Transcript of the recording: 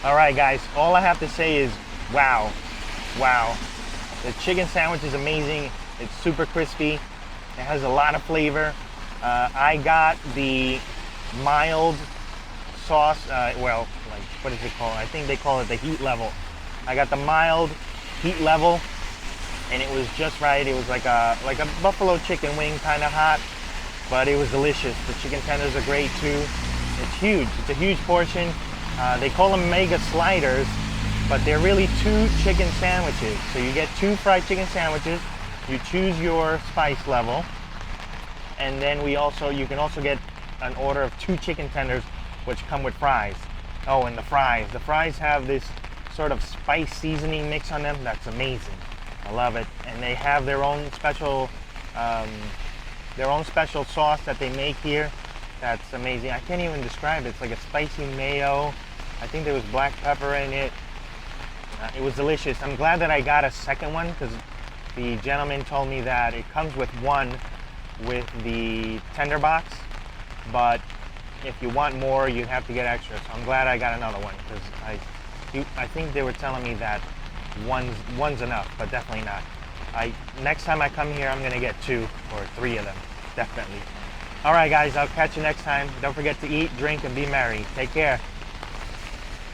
All right, guys, all I have to say is wow, wow. The chicken sandwich is amazing. It's super crispy. It has a lot of flavor. I got the mild sauce, well, like, what is it called? I think they call it the heat level. I got the mild heat level, and it was just right. It was like a buffalo chicken wing, kind of hot, but it was delicious. The chicken tenders are great too. It's huge. It's a huge portion. They call them mega sliders, but they're really 2 chicken sandwiches. So you get 2 fried chicken sandwiches. You choose your spice level, and then you can also get an order of 2 chicken tenders, which come with fries. Oh, and the fries have this sort of spice seasoning mix on them. That's amazing. I love it. And they have their own special sauce that they make here. That's amazing. I can't even describe it. It's like a spicy mayo. I think there was black pepper in it. It was delicious. I'm glad that I got a second one, because the gentleman told me that it comes with one with the tender box, but if you want more, you have to get extra. So I'm glad I got another one, because I think they were telling me that one's enough, but definitely not. Next time I come here, I'm gonna get 2 or 3 of them, definitely. All right, guys, I'll catch you next time. Don't forget to eat, drink, and be merry. Take care.